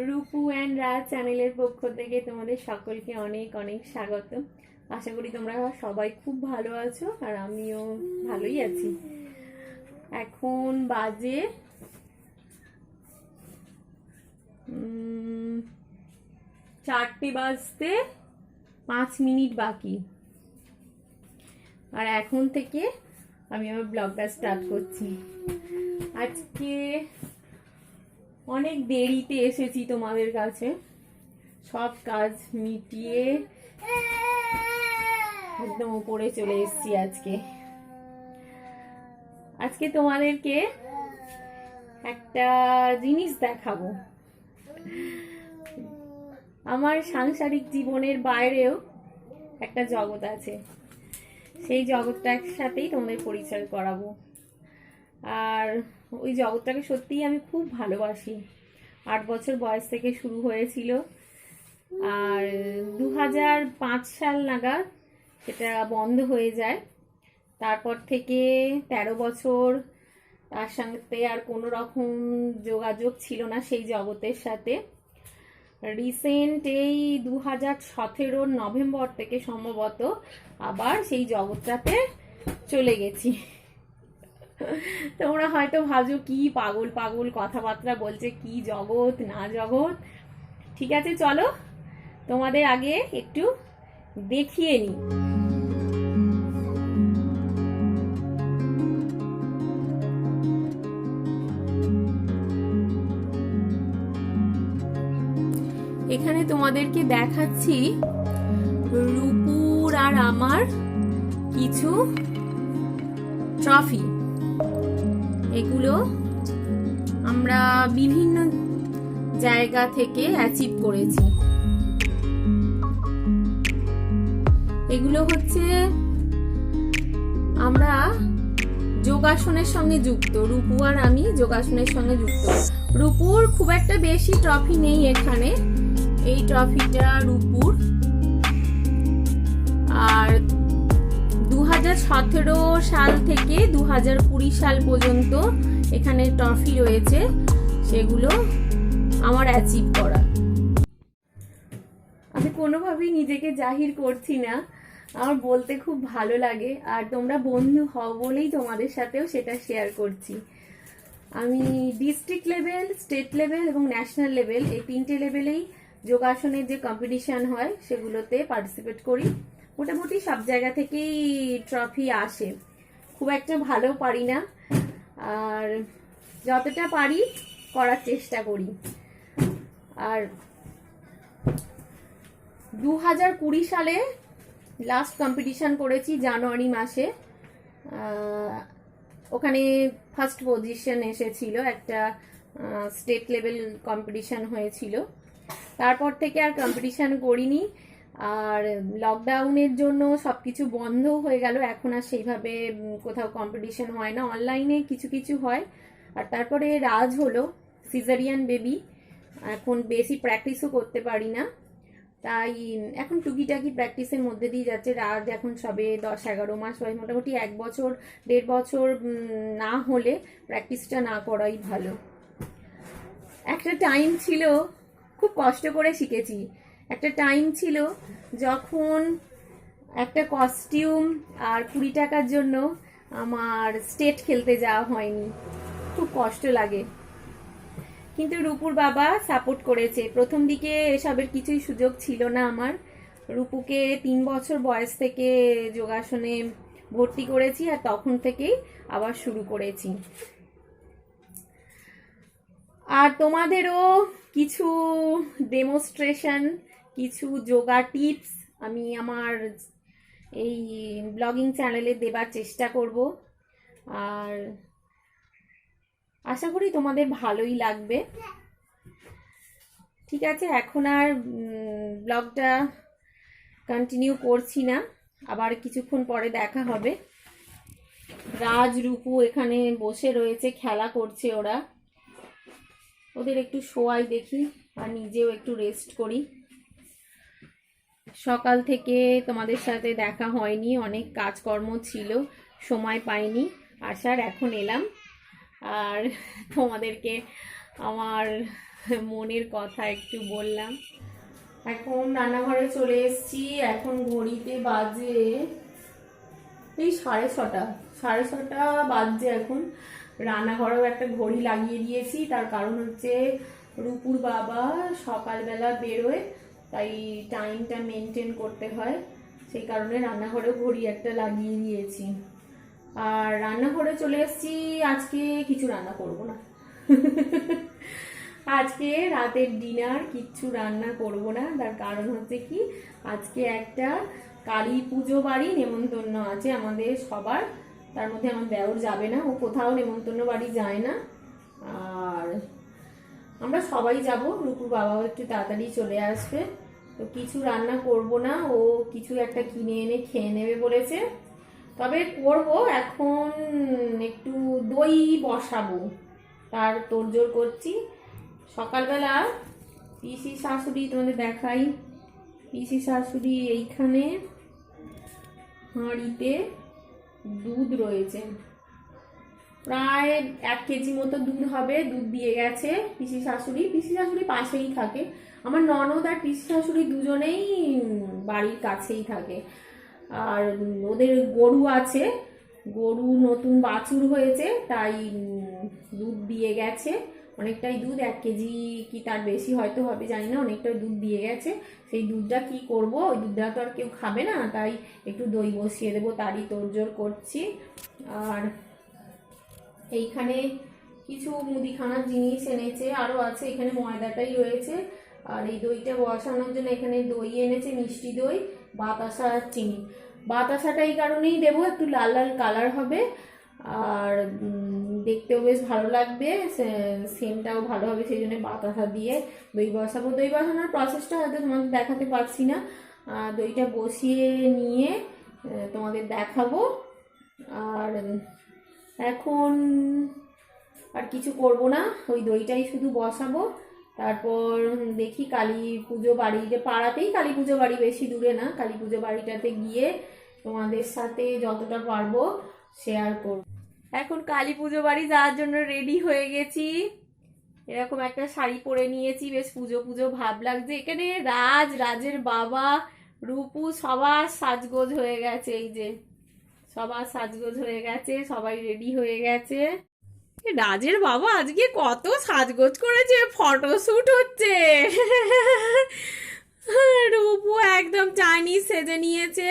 Rupu and রাজ চ্যানেলের পক্ষ থেকে তোমাদের সকলকে অনেক অনেক স্বাগত। আশা করি তোমরা সবাই খুব ভালো আছো আর আমিও ভালোই আছি। এখন বাজে 4টে বাজতে 5 মিনিট বাকি, আর এখন থেকে আমি আমার ব্লগটা স্টার্ট করছি। আজকে অনেক দেরিতে এসেছি তোমাদের কাছে, সব কাজ মিটিয়ে একদম উপরে চলে এসেছি। আজকে তোমাদেরকে একটা জিনিস দেখাবো। আমার সাংসারিক জীবনের বাইরেও একটা জগৎ আছে, সেই জগৎটার সাথেই তোমাদের পরিচয় করাবো। আর ওই জগৎটাকে সত্যিই আমি খুব ভালোবাসি। 8 বছর বয়স থেকে শুরু হয়েছিল, আর 2005 সাল নাগাদ সেটা বন্ধ হয়ে যায়। তারপর থেকে 13 বছর তার সঙ্গে আর কোনো রকম যোগাযোগ ছিল না সেই জগতের সাথে। রিসেন্ট এই 2017 নভেম্বর থেকে সম্ভবত আবার সেই জগৎটাতে চলে গেছি। তোমরা হয়তো ভাবছো কি পাগল পাগল কথাবার্তা বলছে, কি জগৎ না জগৎ। ঠিক আছে, চলো তোমাদের আগে একটু দেখিয়ে নিই। এখানে তোমাদেরকে দেখাচ্ছি রূপুর আর আমার কিছু ট্রফি। এগুলো আমরা বিভিন্ন জায়গা থেকে অ্যাচিভ করেছি। এগুলো হচ্ছে আমরা যোগাসনের সঙ্গে যুক্ত, রূপু আর আমি যোগাসনের সঙ্গে যুক্ত। রূপুর খুব একটা বেশি ট্রফি নেই এখানে, এই ট্রফিটা রূপুর। আর 2017 সাল থেকে 2020 সাল পর্যন্ত এখানে ট্রফি রয়েছে, সেগুলো আমার অ্যাচিভ করা। আমি কোনোভাবেই নিজেকে জাহির করছি না, আমার বলতে খুব ভালো লাগে, আর তোমরা বন্ধু হও বলেই তোমাদের সাথেও সেটা শেয়ার করছি। আমি ডিস্ট্রিক্ট লেভেল, স্টেট লেভেল এবং ন্যাশনাল লেভেল, এই 3টে লেভেলেই যোগাসনের যে কম্পিটিশন হয় সেগুলোতে পার্টিসিপেট করি। মোটামুটি সব জায়গা থেকেই ট্রফি আসে, খুব একটা ভালো পারি না, আর যতটা পারি করার চেষ্টা করি। আর 2020 সালে লাস্ট কম্পিটিশন করেছি জানুয়ারি মাসে, ওখানে ফার্স্ট পজিশন এসেছিল, একটা স্টেট লেভেল কম্পিটিশন হয়েছিল। তারপর থেকে আর কম্পিটিশন করিনি, আর লকডাউনের জন্য সবকিছু বন্ধ হয়ে গেল। এখন আর সেইভাবে কোথাও কম্পিটিশন হয় না, অনলাইনে কিছু কিছু হয়। আর তারপরে রাজ হলো, সিজারিয়ান বেবি, এখন বেশি প্র্যাকটিসও করতে পারি না, তাই এখন টুকিটাকি প্র্যাকটিসের মধ্যে দিয়ে যাচ্ছে। রাজ এখন সবে 10-11 মাস হয়, মোটামুটি 1 বছর 1.5 বছর না হলে প্র্যাকটিসটা না করাই ভালো। একটা টাইম ছিল, খুব কষ্ট করে শিখেছি। একটা টাইম ছিল যখন একটা কস্টিউম আর 20 টাকার জন্য আমার স্টেট খেলতে যাওয়া হয়নি, খুব কষ্ট লাগে। কিন্তু রূপুর বাবা সাপোর্ট করেছে। প্রথম দিকে এসবের কিছুই সুযোগ ছিল না আমার। রূপুকে 3 বছর বয়স থেকে যোগাসনে ভর্তি করেছি, আর তখন থেকেই আবার শুরু করেছি। আর তোমাদেরও কিছু ডেমনস্ট্রেশন, কিছু যোগা টিপস আমি আমার এই ব্লগিং চ্যানেলে দেবার চেষ্টা করব, আর আশা করি তোমাদের ভালোই লাগবে। ঠিক আছে, এখন আর ব্লগটা কন্টিনিউ করছি না, আবার কিছুক্ষণ পরে দেখা হবে। রাজ রূপু এখানে বসে রয়েছে, খেলা করছে ওরা। ওদের একটু শোয়াই দেখি, আর নিজেও একটু রেস্ট করি। সকাল থেকে তোমাদের সাথে দেখা হয়নি, অনেক কাজকর্ম ছিল, সময় পাইনি আসার। এখন এলাম, আর তোমাদেরকে আমার মনের কথা একটু বললাম। এখন রান্নাঘরে চলে এসেছি। এখন ঘড়িতে বাজে এই 6:30 বাজছে এখন। রান্নাঘরেও একটা ঘড়ি লাগিয়ে দিয়েছি, তার কারণ হচ্ছে রূপুর বাবা সকালবেলা বেরোয়, তাই টাইমটা মেনটেন করতে হয়, সেই কারণে রান্নাঘরেও ঘড়ি একটা লাগিয়ে দিয়েছি। আর রান্নাঘরে চলে এসেছি। আজকে কিছু রান্না করব না। আজকে রাতের ডিনার কিচ্ছু রান্না করব না, তার কারণ হচ্ছে কি, আজকে একটা কালী পুজো বাড়ি নেমন্তন্ন আছে আমাদের সবার। তার মধ্যে আমার দেওর যাবে না, ও কোথাও নেমন্তন্ন বাড়ি যায় না, আর আমরা সবাই যাব। রূপুর বাবাও একটু তাড়াতাড়ি চলে আসবে, তো কিছু রান্না করব না। ও কিছু একটা কিনে এনে খেয়ে নেবে বলেছে। তবে করব এখন একটু দই বসাবো, তার তোড়জোড় করছি। সকালবেলা পিসি শাশুড়ি, তোমাদের দেখাই, পিসি শাশুড়ি এইখানে হাঁড়িতে দুধ রয়েছে, প্রায় 1 কেজি মতো দুধ হবে, দুধ দিয়ে গেছে পিসি শাশুড়ি। পিসি শাশুড়ি পাশেই থাকে, আমার ননদ আর পিসি শাশুড়ি দুজনেই বাড়ির কাছেই থাকে। আর ওদের গরু আছে, গরু নতুন বাছুর হয়েছে, তাই দুধ দিয়ে গেছে অনেকটাই দুধ, 1 কেজি কি তার বেশি হয়তো হবে জানি না, অনেকটাই দুধ দিয়ে গেছে। সেই দুধটা কি করব, ওই দুধটা তো আর কেউ খাবে না, তাই একটু দই বসিয়ে দেবো, তারই তোড়জোড় করছি। আর এইখানে কিছু মুদিখানার জিনিস এনেছে, আরও আছে, এখানে ময়দাটাই রয়েছে। আর এই দইটা বসানোর জন্য এখানে দই এনেছে, মিষ্টি দই, বাতাসা আর চিনি। বাতাসাটা এই কারণেই দেবো, একটু লাল লাল কালার হবে, আর দেখতেও বেশ ভালো লাগবে, সেন্টটাও ভালো হবে, সেই জন্য বাতাসা দিয়ে দই বসাবো। দই বসানোর প্রসেসটা হয়তো তোমাদের দেখাতে পারছি না, দইটা বসিয়ে নিয়ে তোমাদের দেখাবো। আর এখন আর কিছু করব না, ওই দইটাই শুধু বসাবো। তারপর দেখি কালী পুজো বাড়ি, যে পাড়াতেই কালী পুজো বাড়ি, বেশি দূরে না, কালী পুজো বাড়িটাতে গিয়ে তোমাদের সাথে যতটা পারবো শেয়ার করব। এখন কালী পুজো বাড়ি যাওয়ার জন্য রেডি হয়ে গেছি। এরকম একটা শাড়ি পরে নিয়েছি, বেশ পুজো পুজো ভাব লাগছে। এখানে রাজের বাবা, রূপু সবার সাজগোজ হয়ে গেছে, এই যে সবার সাজগোজ হয়ে গেছে, সবাই রেডি হয়ে গেছে। রাজের বাবা আজকে কত সাজগোজ করেছে, ফটোশুট হচ্ছে। রূপু একদম চাইনিজ সেজে নিয়েছে,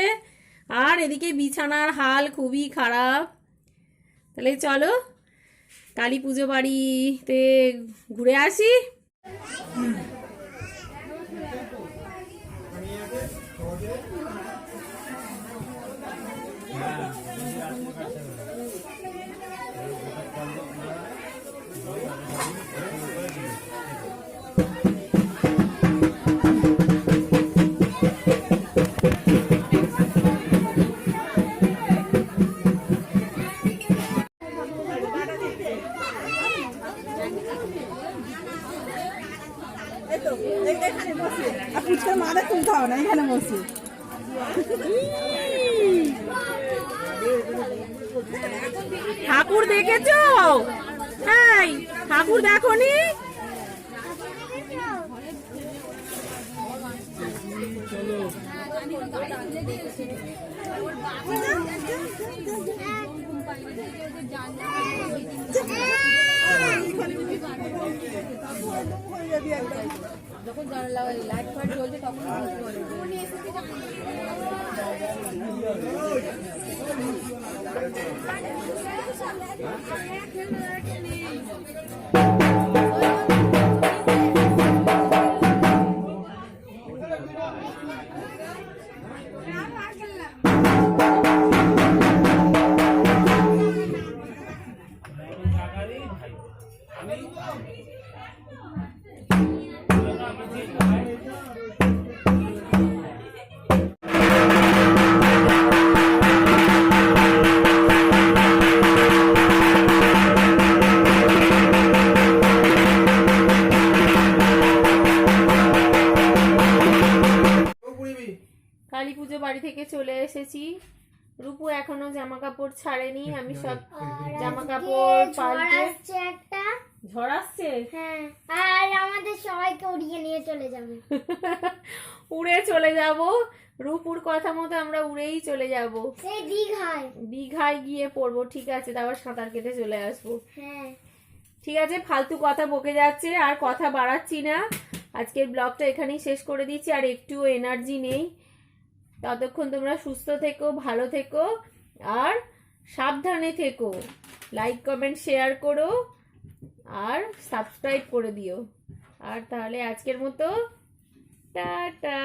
আর এদিকে বিছানার হাল খুবই খারাপ। তাহলে চলো কালী পুজো বাড়িতে ঘুরে আসি। ফুচকার মাথা তুলতে হবে না, এখানে বসে। ঠাকুর দেখেছো? হ্যাঁ, ঠাকুর দেখোনি? যখন লাইট ফাইট জ্বলছে তখন কালী পুজো বাড়ি থেকে চলে এসেছি। রূপু এখনো জামা কাপড় ছাড়েনি, আমি সব জামা কাপড় পাল্টে ঝড় আসছে? হ্যাঁ, আর আমাদের সবাইকে উড়িয়ে নিয়ে চলে যাবে। উড়ে চলে যাব, রূপুর কথা মতো আমরা উড়েই চলে যাব, সেই দীঘায়। দীঘায় গিয়ে পড়বো। ঠিক আছে, তারপর সাঁতার কেটে চলে আসবো। হ্যাঁ, ঠিক আছে, ফালতু কথা বকে যাচ্ছে, আর কথা বাড়াচ্ছি না। আজকের ব্লগটা এখানেই শেষ করে দিচ্ছি, আর একটুও এনার্জি নেই। ততক্ষণ তোমরা সুস্থ থেকো, ভালো থেকো, আর সাবধানে থেকো। লাইক কমেন্ট শেয়ার করো, আর সাবস্ক্রাইব করে দিও। আর তাহলে আজকের মতো টাটা।